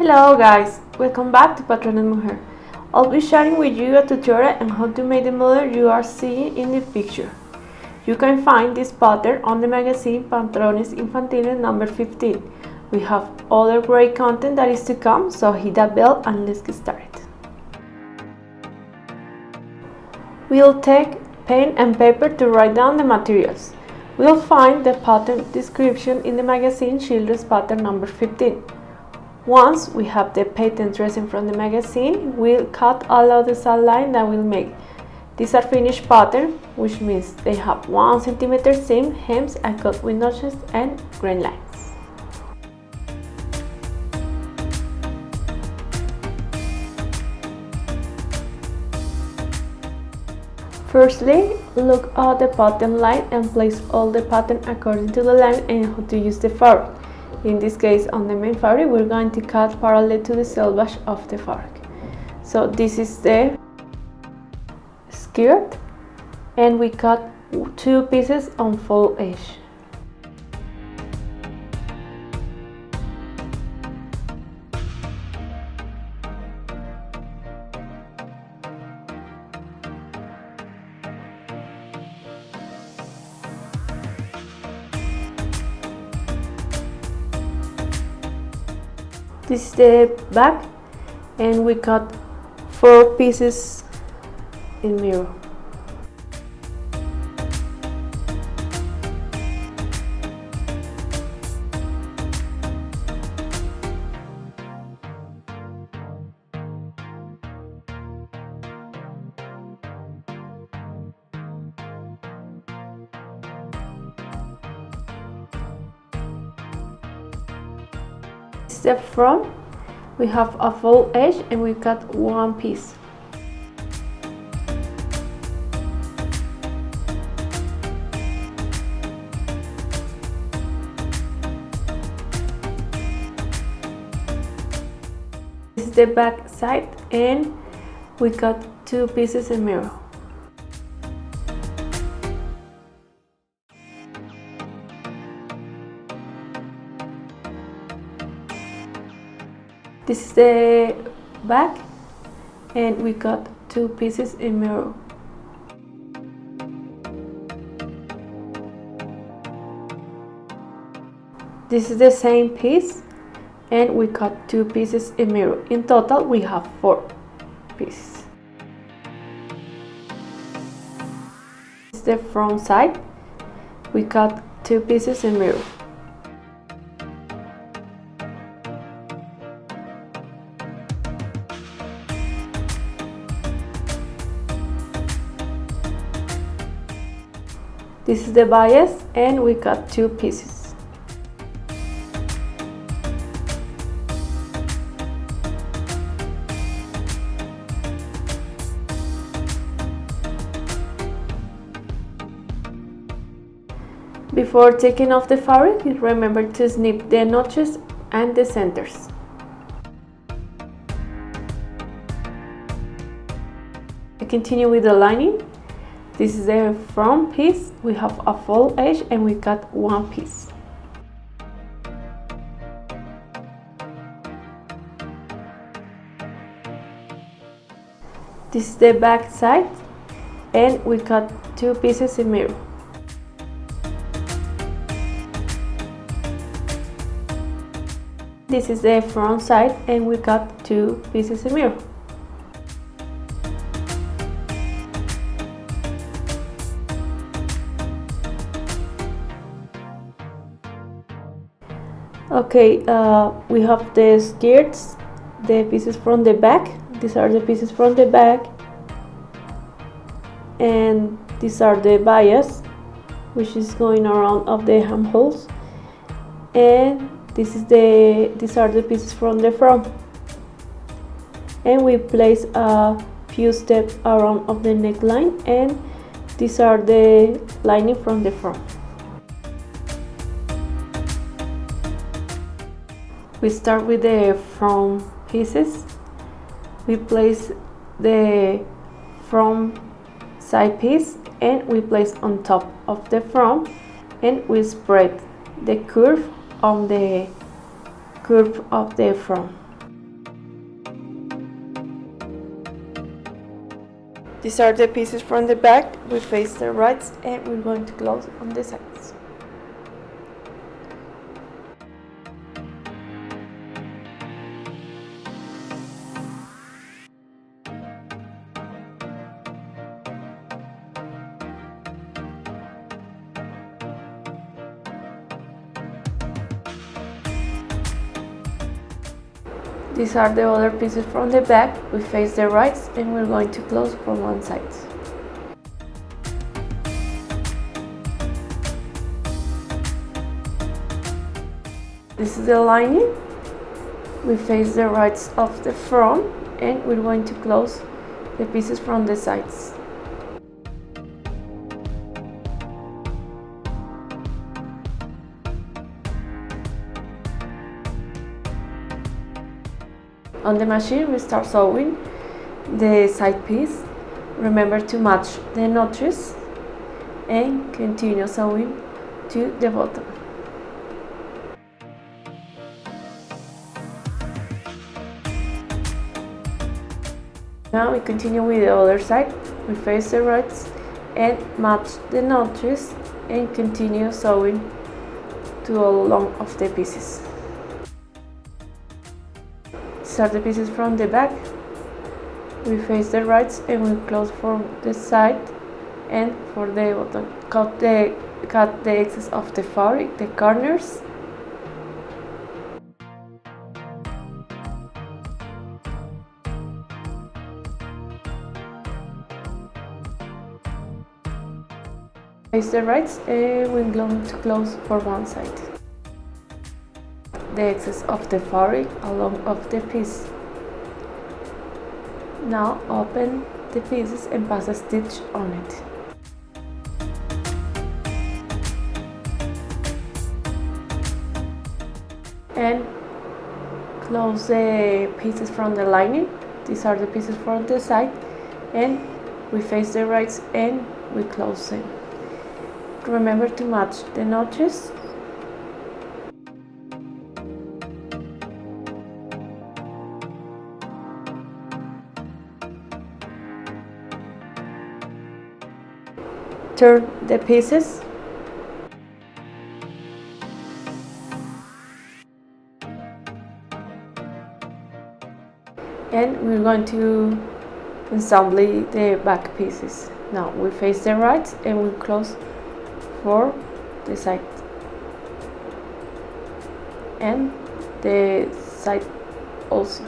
Hello guys, welcome back to Patrón en Mujer. I'll be sharing with you a tutorial on how to make the model you are seeing in the picture. You can find this pattern on the magazine Patrones Infantiles number 15. We have other great content that is to come, so hit that bell and let's get started. We'll take pen and paper to write down the materials. We'll find the pattern description in the magazine Children's Pattern number 15. Once we have the patent dressing from the magazine, we'll cut all of the side line that we'll make. These are finished pattern, which means they have 1 centimeter seam, hems, and cut with notches and grain lines. Firstly, look at the pattern line and place all the pattern according to the line and how to use the fabric. In this case, on the main fabric, we're going to cut parallel to the selvage of the fabric. So this is the skirt, and we cut 2 pieces on fold edge. This is the back, and we cut 4 pieces in mirror. The front, we have a fold edge and we cut 1 piece. This is the back side, and we cut 2 pieces in mirror. This is the back, and we cut 2 pieces in mirror. This is the same piece, and we cut 2 pieces in mirror. In total, we have 4 pieces. This is the front side. We cut 2 pieces in mirror. This is the bias, and we cut 2 pieces. Before taking off the fabric, remember to snip the notches and the centers. I continue with the lining. This is the front piece. We have a fold edge and we cut 1 piece. This is the back side, and we cut 2 pieces in mirror. This is the front side, and we cut 2 pieces in mirror. Okay, we have the skirts, the pieces from the back. These are the pieces from the back, and these are the bias, which is going around of the armholes, and these are the pieces from the front. And we place a few steps around of the neckline, and these are the lining from the front. We start with the front pieces. We place the front side piece, and we place on top of the front, and we spread the curve on the curve of the front. These are the pieces from the back. We face the right and we're going to close on the sides. These are the other pieces from the back. We face the right and we're going to close from one side. This is the lining. We face the right of the front and we're going to close the pieces from the sides. On the machine, we start sewing the side piece. Remember to match the notches and continue sewing to the bottom. Now we continue with the other side. We face the right and match the notches and continue sewing to all along of the pieces. These are the pieces from the back. We face the right and we close from the side, and for the bottom cut the excess of the fabric, the corners. Face the right and we're going to close for one side. The excess of the fabric along of the piece. Now open the pieces and pass a stitch on it. And close the pieces from the lining. These are the pieces from the side, and we face the right and we close them. Remember to match the notches. Turn the pieces. And we're going to assemble the back pieces. Now we face the right and we close for the side and the side also.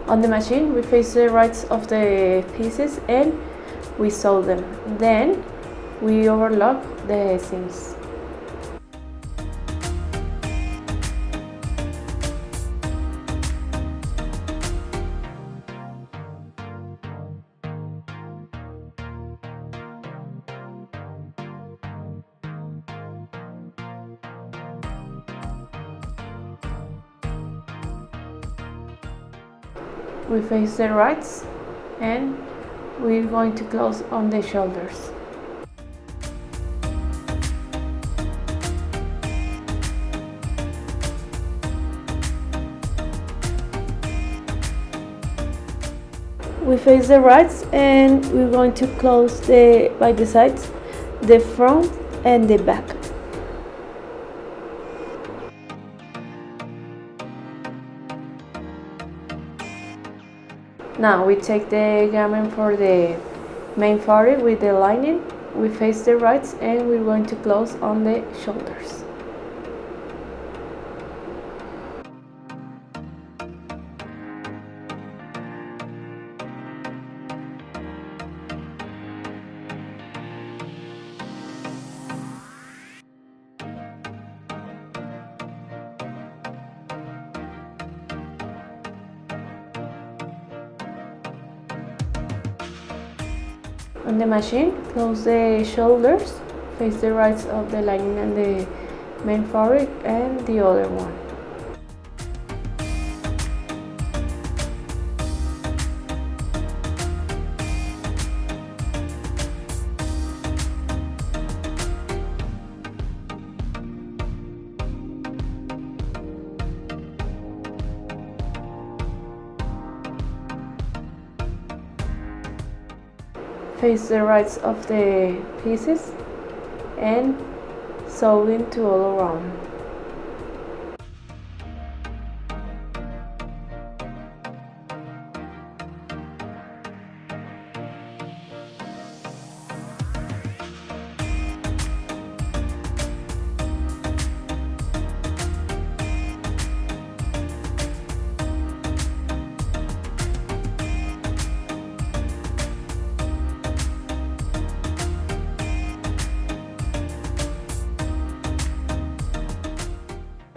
On the machine, we face the rights of the pieces and we sew them. Then we overlock the seams. We face the rights and we're going to close on the shoulders. We face the rights and we're going to close by the sides, the front and the back. Now we take the garment for the main fabric with the lining. We face the rights and we're going to close on the shoulders. On the machine, close the shoulders, face the right of the lining and the main fabric and the other one. Face the right of the pieces and sew into all around.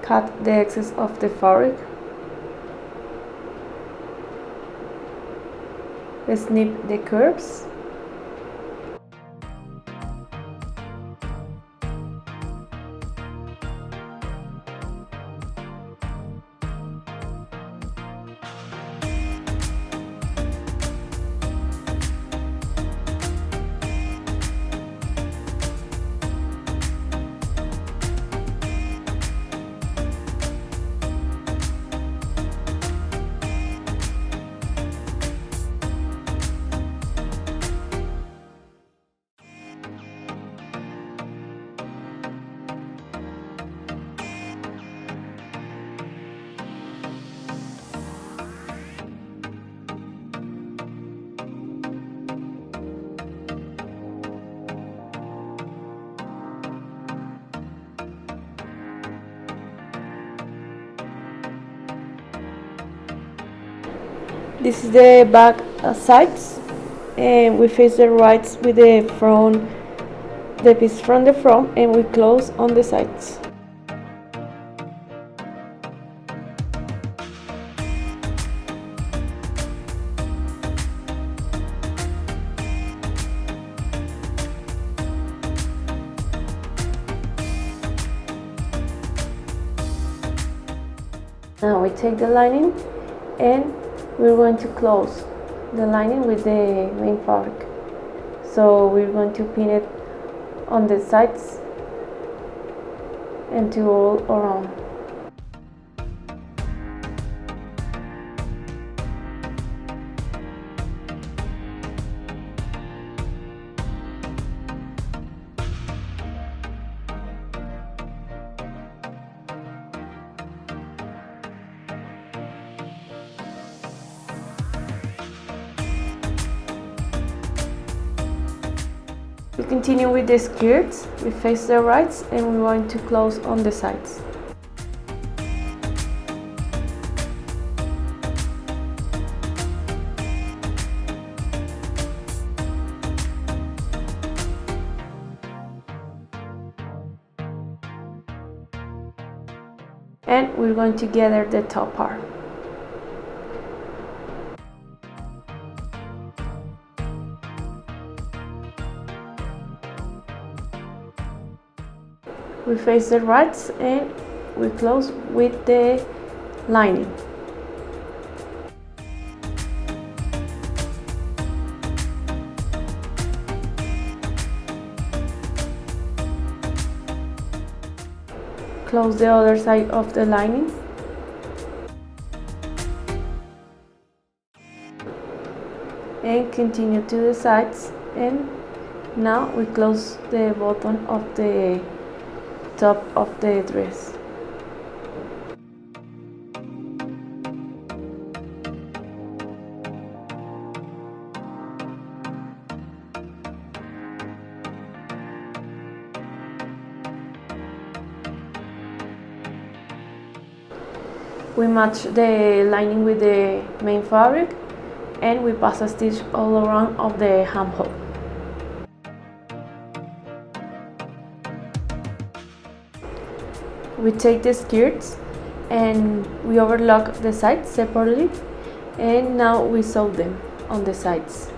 Cut the excess of the fabric. Snip the curves. This is the back sides, and we face the rights with the piece from the front, and we close on the sides. Now we take the lining and we're going to close the lining with the main fabric. So we're going to pin it on the sides and to all around. We continue with the skirts. We face the rights and we're going to close on the sides. And we're going to gather the top part. We face the rights and we close with the lining. Close the other side of the lining. And continue to the sides, and now we close the bottom of the top of the dress. We match the lining with the main fabric and we pass a stitch all around of the armhole. We take the skirts and we overlock the sides separately, and now we sew them on the sides.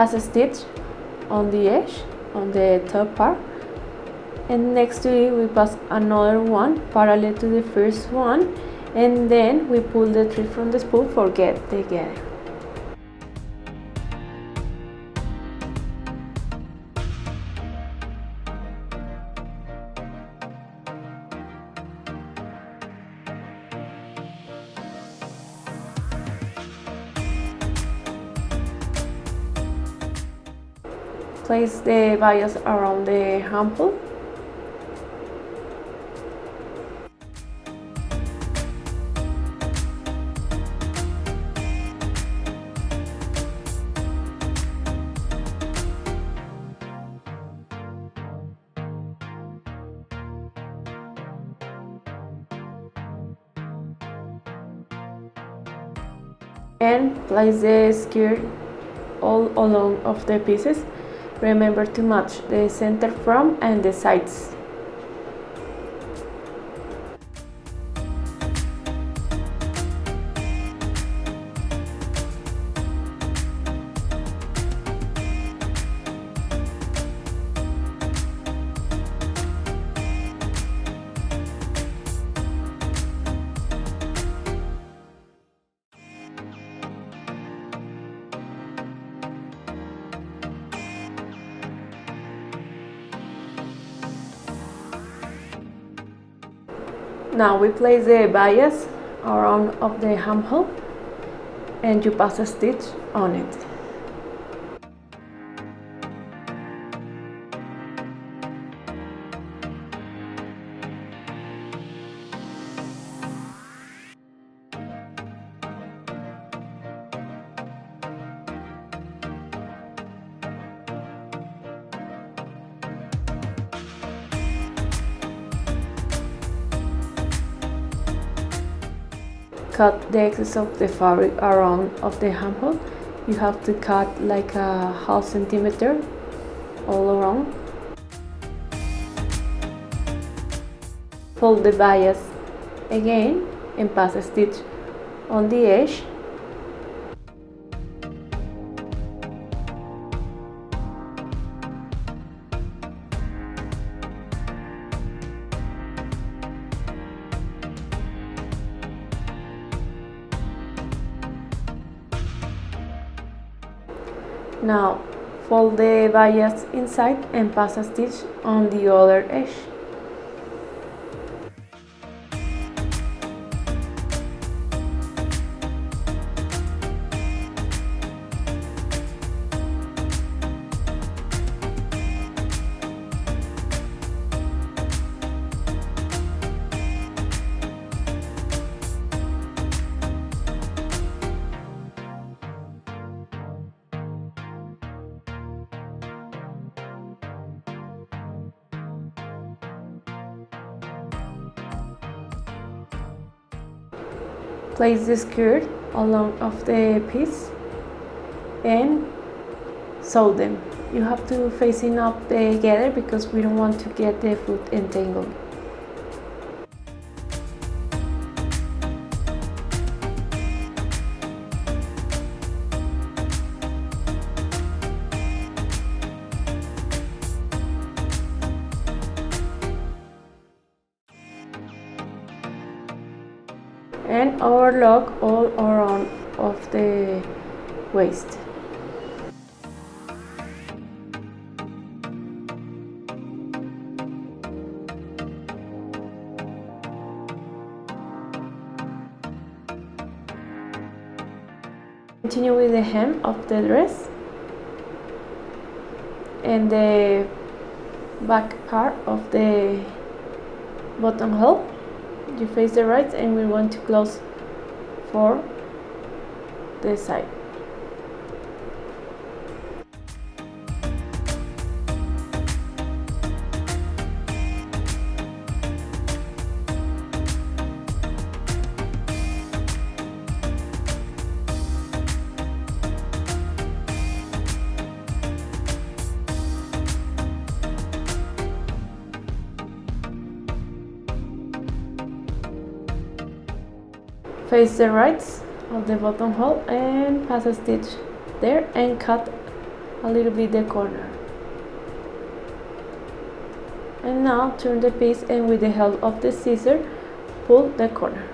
pass a stitch on the edge, on the top part, and next to it we pass another one parallel to the first one, and then we pull the thread from the spool for get together. Place the bias around the armhole. And place the skirt all along of the pieces. Remember to match the center from and the sides. Now we place the bias around of the armhole and you pass a stitch on it. Cut the excess of the fabric around of the armhole. You have to cut like a half centimeter all around. Fold the bias again and pass a stitch on the edge. Now fold the bias inside and pass a stitch on the other edge. Place the skirt along of the piece and sew them. You have to facing up together because we don't want to get the foot entangled. And overlock all around of the waist. Continue with the hem of the dress and the back part of the buttonhole. You face the right and we want to close for the side. Face the right of the buttonhole and pass a stitch there and cut a little bit the corner. And now turn the piece and with the help of the scissor, pull the corner.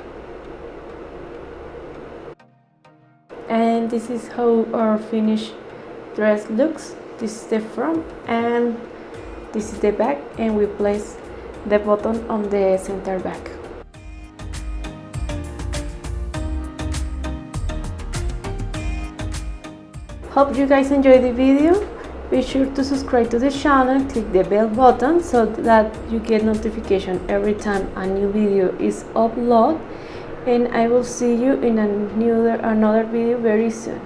And this is how our finished dress looks. This is the front and this is the back, and we place the button on the center back. Hope you guys enjoyed the video. Be sure to subscribe to the channel, click the bell button so that you get notification every time a new video is uploaded, and I will see you in another video very soon.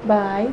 Bye.